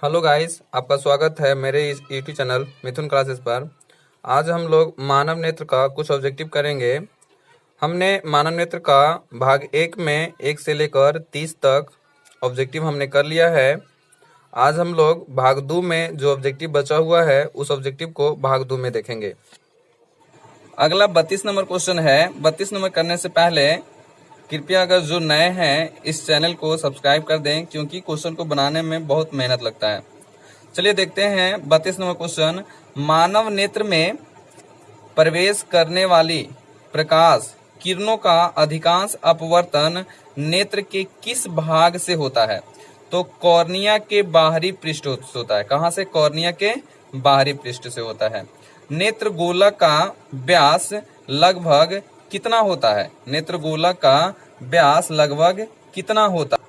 Hello guys, आपका स्वागत है मेरे इस यूट्यूब चैनल मिथुन क्लासेस पर। आज हम लोग मानव नेत्र का कुछ ऑब्जेक्टिव करेंगे। हमने मानव नेत्र का भाग 1 में 1 से लेकर 30 तक ऑब्जेक्टिव हमने कर लिया है। आज हम लोग भाग 2 में जो ऑब्जेक्टिव बचा हुआ है उस ऑब्जेक्टिव को भाग 2 में देखेंगे। अगला 32 नंबर क्वेश्चन है। 32 नंबर करने से पहले कृपया अगर जो नए हैं इस चैनल को सब्सक्राइब कर दें, क्योंकि क्वेश्चन को बनाने में बहुत मेहनत लगता है। चलिए देखते हैं 32 नंबर क्वेश्चन। मानव नेत्र में प्रवेश करने वाली प्रकाश किरणों का अधिकांश अपवर्तन नेत्र के किस भाग से होता है? तो कॉर्निया के बाहरी पृष्ठ से होता है। कहां से? कॉर्निया के बाहरी पृष्ठ से होता है। नेत्र गोलक का व्यास लगभग कितना होता है? नेत्रगोलक का व्यास लगभग कितना होता है?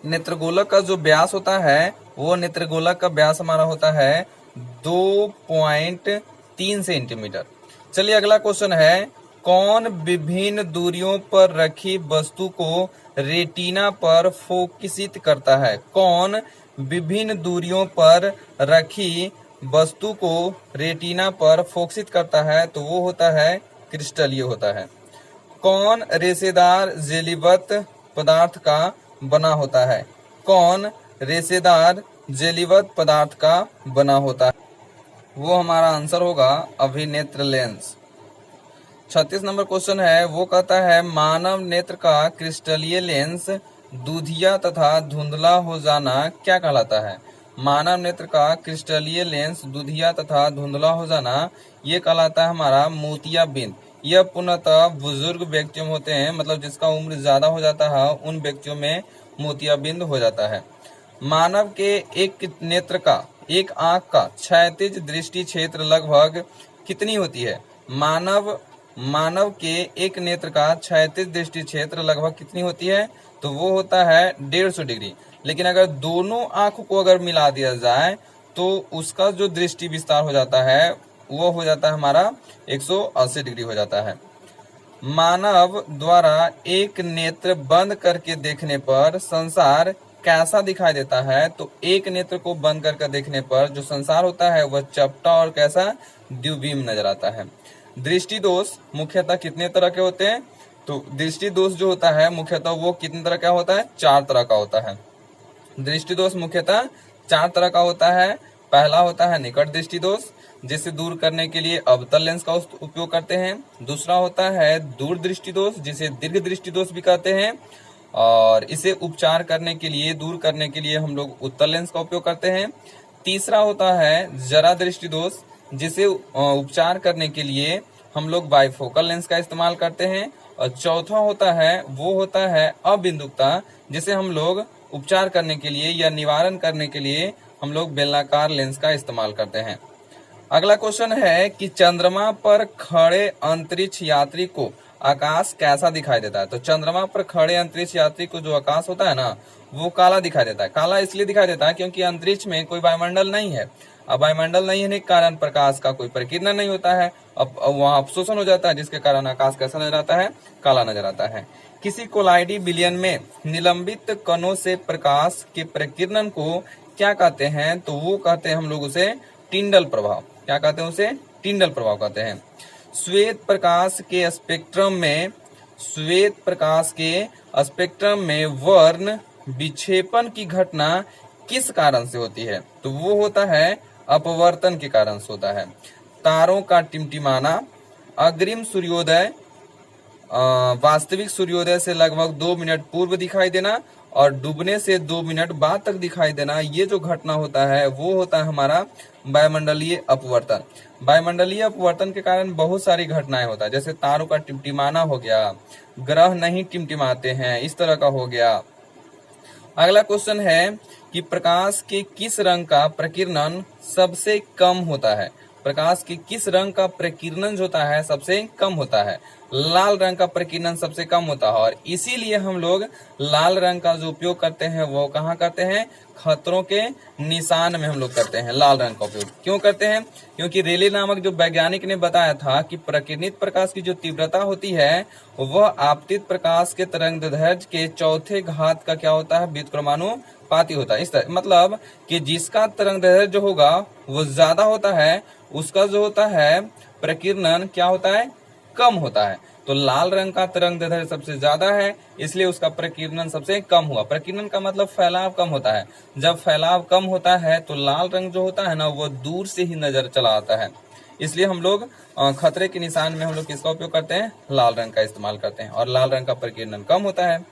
नेत्रगोलक का जो व्यास होता है वो नेत्रगोलक का व्यास हमारा होता है 2.3 सेंटीमीटर। चलिए अगला क्वेश्चन है। कौन विभिन्न दूरियों पर रखी वस्तु को रेटिना पर फोकसित करता है? कौन विभिन्न दूरियों पर रखी वस्तु को रेटिना पर फोकसित करता है? तो वो होता है क्रिस्टलीय होता है। कौन रेशेदार जेलीवत पदार्थ का बना होता है? कौन रेशेदार जेलीवत पदार्थ का बना होता है? वो हमारा आंसर होगा अभिनेत्र लेंस। 36 नंबर क्वेश्चन है। वो कहता है मानव नेत्र का क्रिस्टलीय लेंस दूधिया तथा धुंधला हो जाना क्या कहलाता है? मानव नेत्र का क्रिस्टलीय लेंस दूधिया तथा धुंधला हो जाना ये कहलाता है हमारा मोतियाबिंद। यह पूर्णतः बुजुर्ग व्यक्तियों में होते हैं, मतलब जिसका उम्र ज्यादा हो जाता है उन व्यक्तियों में मोतियाबिंद हो जाता है। मानव के एक नेत्र का, एक आंख का क्षैतिज दृष्टि क्षेत्र लगभग कितनी होती है? मानव के एक नेत्र का क्षैतिज दृष्टि क्षेत्र लगभग कितनी होती है? तो वो होता है 150 डिग्री। लेकिन अगर दोनों आंखों को अगर मिला दिया जाए तो उसका जो दृष्टि विस्तार हो जाता है वो हो जाता है हमारा 180 डिग्री हो जाता है। मानव द्वारा एक नेत्र बंद करके देखने पर संसार कैसा दिखाई देता है? तो एक नेत्र को बंद करके देखने पर जो संसार होता है वह चपटा और कैसा द्विबीम नजर आता है। दृष्टि दोष मुख्यतः कितने तरह के होते हैं? तो दृष्टि दोष जो होता है मुख्यतः वो कितने तरह का होता है? 4 तरह का होता है। दृष्टि दोष मुख्यतः 4 तरह का होता है। पहला होता है निकट दृष्टि दोष, जिसे दूर करने के लिए अवतल लेंस का उपयोग करते हैं। दूसरा होता है दूर दृष्टि दोष, जिसे दीर्घ दृष्टि दोष भी कहते हैं, और इसे उपचार करने के लिए, दूर करने के लिए हम लोग उत्तल लेंस का उपयोग करते हैं। तीसरा होता है जरा दृष्टि दोष, जिसे उपचार करने के लिए हम लोग बाइफोकल लेंस का इस्तेमाल करते हैं। और चौथा होता है अबिंदुकता, जिसे हम लोग उपचार करने के लिए या निवारण करने के लिए हम लोग बेलनाकार लेंस का इस्तेमाल करते हैं। अगला क्वेश्चन है कि चंद्रमा पर खड़े अंतरिक्ष यात्री को आकाश कैसा दिखाई देता है? तो चंद्रमा पर खड़े अंतरिक्ष यात्री को जो आकाश होता है ना वो काला दिखाई देता है। काला इसलिए दिखाई देता है क्योंकि अंतरिक्ष में कोई वायुमंडल नहीं है। अब वायुमंडल नहीं होने के कारण प्रकाश का कोई प्रकीर्णन नहीं होता है। अब वहां अवशोषण हो जाता है, जिसके कारण आकाश कैसा नजर आता है? काला नजर आता है। किसी कोलाइडी विलयन में निलंबित कणों से प्रकाश के प्रकीर्णन को क्या कहते हैं? तो वो कहते हैं हम लोग उसे टिंडल प्रभाव। क्या कहते हैं उसे? टिंडल प्रभाव कहते हैं। श्वेत प्रकाश के स्पेक्ट्रम में वर्ण विक्षेपण की घटना किस कारण से होती है? तो वो होता है अपवर्तन के कारण से होता है। तारों का टिमटिमाना, अग्रिम सूर्योदय वास्तविक सूर्योदय से लगभग 2 मिनट पूर्व दिखाई देना और डूबने से 2 मिनट बाद तक दिखाई देना, ये जो घटना होता है वो होता है हमारा वायुमंडलीय अपवर्तन। वायुमंडलीय अपवर्तन के कारण बहुत सारी घटनाएं होता है, जैसे तारों का टिमटिमाना हो गया, ग्रह नहीं टिमटिमाते हैं, इस तरह का हो गया। अगला क्वेश्चन है कि प्रकाश के किस रंग का प्रकीर्णन सबसे कम होता है? प्रकाश के किस रंग का प्रकीर्णन जो होता है सबसे कम होता है? लाल रंग का प्रकीर्णन सबसे कम होता है, और इसीलिए हम लोग लाल रंग का जो उपयोग करते हैं वो कहाँ करते हैं, खतरों के निशान में हम लोग करते हैं लाल रंग का उपयोग। क्यों करते हैं, क्योंकि रेले नामक जो वैज्ञानिक ने बताया था कि प्रकीर्णित प्रकाश की जो तीव्रता होती है वह आपतित प्रकाश के तरंगदैर्ध्य के चौथे घात का क्या होता है, व्युत्क्रमानुपाती होता है। इस तरह मतलब कि जिसका तरंगदैर्ध्य जो होगा वो ज्यादा होता है उसका जो होता है प्रकीर्णन क्या होता है, कम होता है। तो लाल रंग का तरंगदैर्ध्य सबसे ज्यादा है इसलिए उसका प्रकीर्णन सबसे कम हुआ। प्रकीर्णन का मतलब फैलाव कम होता है। जब फैलाव कम होता है तो लाल रंग जो होता है ना वो दूर से ही नजर चला आता है। इसलिए हम लोग खतरे के निशान में हम लोग किसका उपयोग करते हैं, लाल रंग का इस्तेमाल करते हैं, और लाल रंग का प्रकीर्णन कम होता है।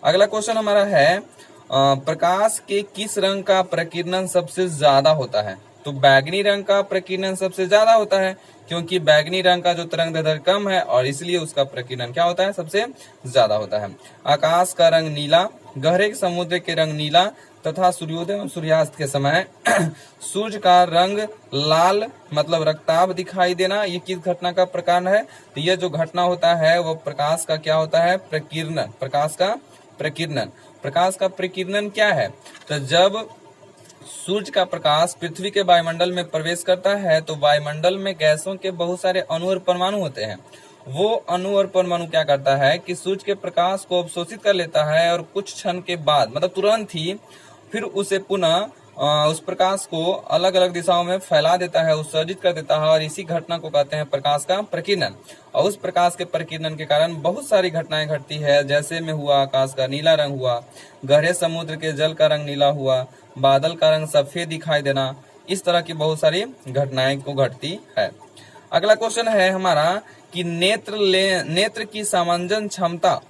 अगला क्वेश्चन हमारा है प्रकाश के किस रंग का प्रकीर्णन सबसे ज्यादा होता है। तो बैगनी रंग का प्रकीर्णन सबसे ज्यादा होता है, क्योंकि बैगनी रंग का जो तरंगदैर्ध्य कम है और इसलिए उसका प्रकीर्णन क्या होता है, सबसे ज्यादा होता है। आकाश का रंग नीला, गहरे समुद्र के रंग नीला तथा सूर्योदय और सूर्यास्त के समय सूर्य का रंग लाल मतलब रक्ताभ दिखाई देना, ये किस घटना का प्रकार है। तो यह जो घटना होता है वो प्रकाश का क्या होता है, प्रकीर्णन। प्रकाश का प्रकीर्णन, प्रकाश का प्रकीर्णन क्या है, तो जब सूर्य का प्रकाश पृथ्वी के वायुमंडल में प्रवेश करता है तो वायुमंडल में गैसों के बहुत सारे अणु और परमाणु होते हैं। वो अणु और परमाणु क्या करता है कि सूर्य के प्रकाश को अवशोषित कर लेता है और कुछ क्षण के बाद मतलब तुरंत ही फिर उसे पुनः उस प्रकाश को अलग अलग दिशाओं में फैला देता है, उत्सर्जित कर देता है, और इसी घटना को कहते हैं प्रकाश का प्रकीर्णन। और उस प्रकाश के प्रकीर्णन के कारण बहुत सारी घटनाएं घटती है, जैसे में हुआ आकाश का नीला रंग हुआ, गहरे समुद्र के जल का रंग नीला हुआ, बादल का रंग सफेद दिखाई देना, इस तरह की बहुत सारी घटनाएं को घटती है। अगला क्वेश्चन है हमारा कि नेत्र की सामंजन क्षमता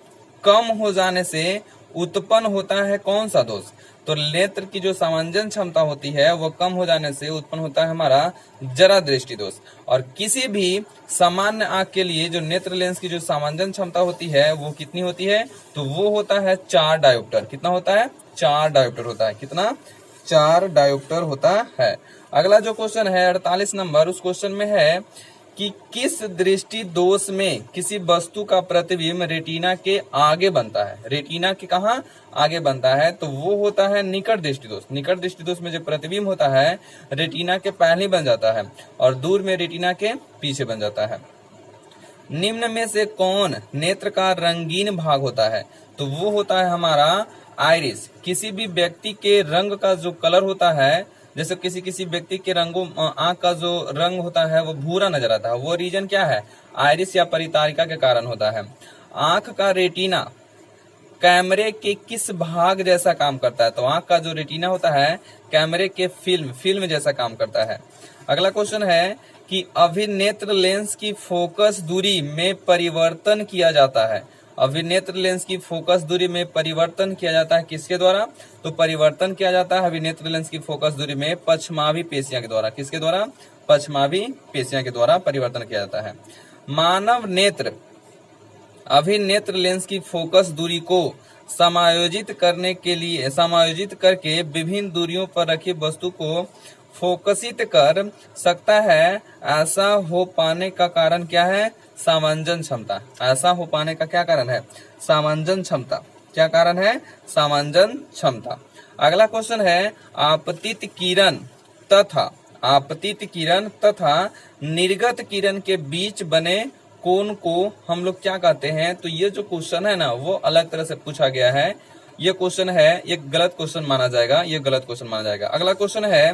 कम हो जाने से उत्पन्न होता है कौन सा दोष। तो नेत्र की जो सामंजन क्षमता होती है वो कम हो जाने से उत्पन्न होता है हमारा जरा दृष्टि दोष। और किसी भी सामान्य आंख के लिए जो नेत्र लेंस की जो सामंजन क्षमता होती है वो कितनी होती है, तो वो होता है 4 डायोप्टर। कितना होता है, 4 डायोप्टर होता है। कितना, 4 डायोप्टर होता है। अगला जो क्वेश्चन है 48 नंबर, उस क्वेश्चन में है कि किस दृष्टि दोष में किसी वस्तु का प्रतिबिंब रेटिना के आगे बनता है। रेटिना के कहाँ आगे बनता है, तो वो होता है निकट दृष्टि दोष। निकट दृष्टि दोष में जो प्रतिबिंब होता है रेटिना के पहले बन जाता है और दूर में रेटिना के पीछे बन जाता है। निम्न में से कौन नेत्र का रंगीन भाग होता है, तो वो होता है हमारा आइरिस। किसी भी व्यक्ति के रंग का जो कलर होता है, जैसे किसी व्यक्ति के रंगों आंख का जो रंग होता है वो भूरा नजर आता है, वो रीजन क्या है, आइरिस या परितारिका के कारण होता है। आंख का रेटिना कैमरे के किस भाग जैसा काम करता है, तो आंख का जो रेटिना होता है कैमरे के फिल्म जैसा काम करता है। अगला क्वेश्चन है कि अभिनेत्र लेंस की फोकस दूरी में परिवर्तन किया जाता है। अभिनेत्र लेंस की फोकस दूरी में परिवर्तन किया जाता है किसके द्वारा, तो परिवर्तन किया जाता है अभिनेत्र लेंस की फोकस दूरी में पश्चमाभी पेशियां के द्वारा। किसके द्वारा, पश्चमाभी पेशियां के द्वारा परिवर्तन किया जाता है। मानव नेत्र अभिनेत्र लेंस की फोकस दूरी को समायोजित करके विभिन्न दूरियों पर रखी वस्तु को फोकसित कर सकता है। ऐसा हो पाने का कारण क्या है, सामंजन क्षमता। ऐसा हो पाने का क्या कारण है, सामंजन क्षमता। क्या कारण है, सामंजन क्षमता। अगला क्वेश्चन है आपतित किरण तथा निर्गत किरण के बीच बने कोण को हम लोग क्या कहते हैं। तो ये जो क्वेश्चन है ना वो अलग तरह से पूछा गया है। ये क्वेश्चन है, ये गलत क्वेश्चन माना जाएगा, ये गलत क्वेश्चन माना जाएगा। अगला क्वेश्चन है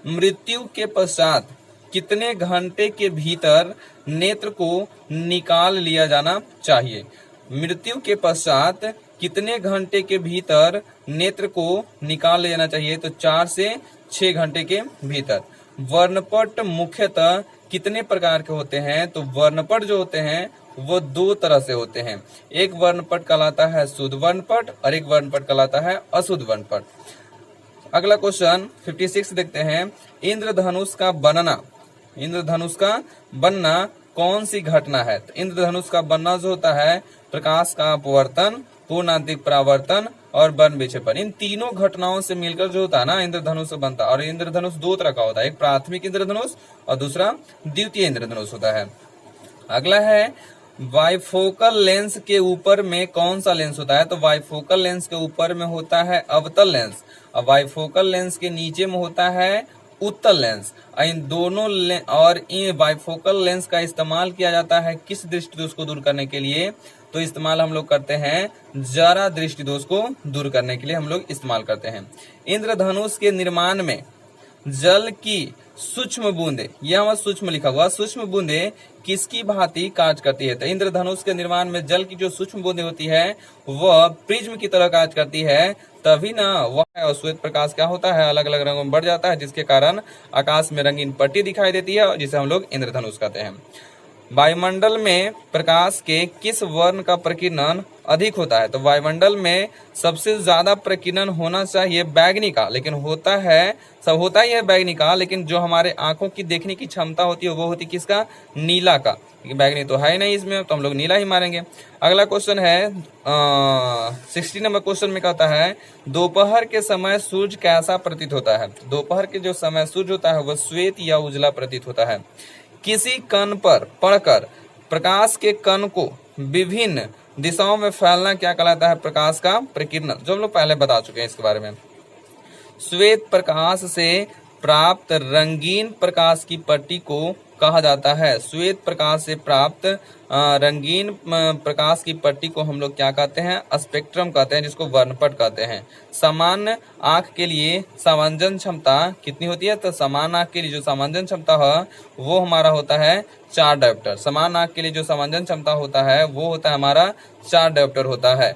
मृत्यु के पश्चात कितने घंटे के भीतर नेत्र को निकाल लिया जाना चाहिए। मृत्यु के पश्चात कितने घंटे के भीतर नेत्र को निकाल लिया जाना चाहिए, तो 4 से 6 घंटे के भीतर। वर्णपट मुख्यतः कितने प्रकार के होते हैं, तो वर्णपट जो होते हैं वो 2 तरह से होते हैं। एक वर्णपट कहलाता है शुद्ध वर्णपट और एक वर्णपट कहलाता है अशुद्ध वर्णपट। अगला क्वेश्चन 56 देखते हैं। इंद्रधनुष का बनना कौन सी घटना है। तो इंद्रधनुष का बनना जो होता है प्रकाश का अपवर्तन, पूर्णांतिक परावर्तन और वर्ण विक्षेपण। इन तीनों घटनाओं से मिलकर जो होता है ना इंद्रधनुष बनता है। और इंद्रधनुष 2 तरह का होता है, एक प्राथमिक इंद्रधनुष और दूसरा द्वितीय इंद्रधनुष होता है। अगला है बाइफोकल लेंस के ऊपर में कौन सा लेंस होता है? तो बाइफोकल लेंस के ऊपर में होता है अवतल लेंस, और बाइफोकल लेंस के नीचे में होता है उत्तल लेंस। इन दोनों और इन बाइफोकल लेंस का इस्तेमाल किया जाता है किस दृष्टि दोष को दूर करने के लिए? तो इस्तेमाल हम लोग करते हैं जरा दृष्टि दोष को दूर करने के लिए हम लोग इस्तेमाल करते हैं। इंद्रधनुष के निर्माण में जल की सूक्ष्म बूंदे, यह हमारा सूक्ष्म लिखा हुआ, सूक्ष्म बूंदे किसकी भांति कार्य करती है? तो इंद्रधनुष के निर्माण में जल की जो सूक्ष्म बूंदे होती है वह प्रिज्म की तरह कार्य करती है, तभी ना वह श्वेत प्रकाश क्या होता है, अलग अलग रंगों में बढ़ जाता है, जिसके कारण आकाश में रंगीन पट्टी दिखाई देती है, जिसे हम लोग इंद्रधनुष कहते हैं। वायुमंडल में प्रकाश के किस वर्ण का प्रकीर्णन अधिक होता है? तो वायुमंडल में सबसे ज्यादा प्रकीर्णन होना चाहिए बैगनी का, लेकिन होता ही है बैगनी का, लेकिन जो हमारे आंखों की देखने की क्षमता होती है वो होती किसका? नीला का। बैगनी तो है नहीं इसमें, तो हम लोग नीला ही मारेंगे। अगला क्वेश्चन है 60 नंबर क्वेश्चन में कहता है दोपहर के समय सूर्य कैसा प्रतीत होता है? दोपहर के जो समय सूर्य होता है वह श्वेत या उजला प्रतीत होता है। किसी कण पर पड़कर प्रकाश के कण को विभिन्न दिशाओं में फैलना क्या कहलाता है? प्रकाश का प्रकीर्णन, जो हम लोग पहले बता चुके हैं इसके बारे में। श्वेत प्रकाश से प्राप्त रंगीन प्रकाश की पट्टी को कहा जाता है। श्वेत प्रकाश से प्राप्त रंगीन प्रकाश की पट्टी को हम लोग क्या कहते हैं? स्पेक्ट्रम कहते हैं, जिसको वर्णपट कहते हैं। सामान्य आंख के लिए सामंजन क्षमता कितनी होती है? तो समान आंख के लिए जो सामंजन क्षमता है वो हमारा होता है 4 डायोप्टर। समान आंख के लिए जो सामंजन क्षमता होता है वो होता है हमारा 4 डायोप्टर होता है।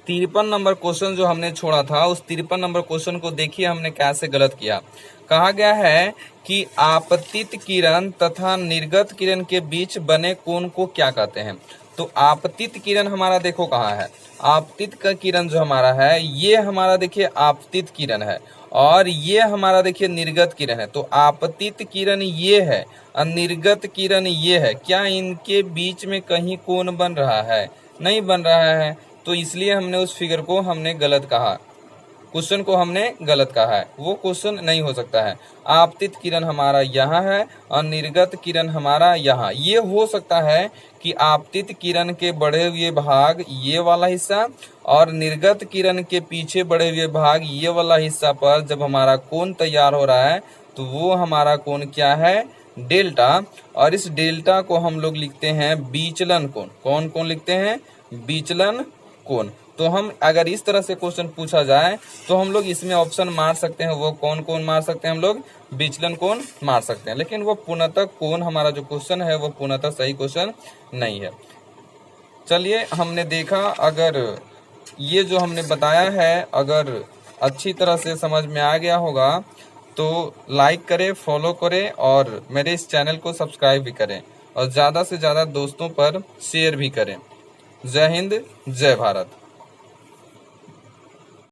53 नंबर क्वेश्चन जो हमने छोड़ा था, उस 53 नंबर क्वेश्चन को देखिए हमने कैसे गलत किया। कहा गया है कि आपतित किरण तथा निर्गत किरण के बीच बने कोण को क्या कहते हैं? तो आपतित किरण हमारा देखो कहाँ है, आपतित का किरण जो हमारा है ये हमारा देखिए आपतित किरण है, और ये हमारा देखिए निर्गत किरण है। तो आपतित किरण ये है और निर्गत किरण ये है, क्या इनके बीच में कहीं कोण बन रहा है? नहीं बन रहा है, तो इसलिए हमने उस फिगर को हमने गलत कहा, क्वेश्चन को हमने गलत कहा है, वो क्वेश्चन नहीं हो सकता है। आपतित किरण हमारा यहाँ है और निर्गत किरण हमारा यहाँ। ये हो सकता है कि आपतित किरण के बढ़े हुए भाग ये वाला हिस्सा और निर्गत किरण के पीछे बढ़े हुए भाग ये वाला हिस्सा पर जब हमारा कोण तैयार हो रहा है तो वो हमारा कोण क्या है? डेल्टा। और इस डेल्टा को हम लोग लिखते हैं विचलन कोण। कौन कोण लिखते हैं? विचलन कोण। तो हम अगर इस तरह से क्वेश्चन पूछा जाए तो हम लोग इसमें ऑप्शन मार सकते हैं, वो कौन कोण मार सकते हैं? हम लोग विचलन कोण मार सकते हैं, लेकिन वो पूर्णतः कोण हमारा जो क्वेश्चन है वो पूर्णतः सही क्वेश्चन नहीं है। चलिए हमने देखा, अगर ये जो हमने बताया है अगर अच्छी तरह से समझ में आ गया होगा तो लाइक करें, फॉलो करें और मेरे इस चैनल को सब्सक्राइब भी करें और ज़्यादा से ज़्यादा दोस्तों पर शेयर भी करें। जय हिंद, जय भारत।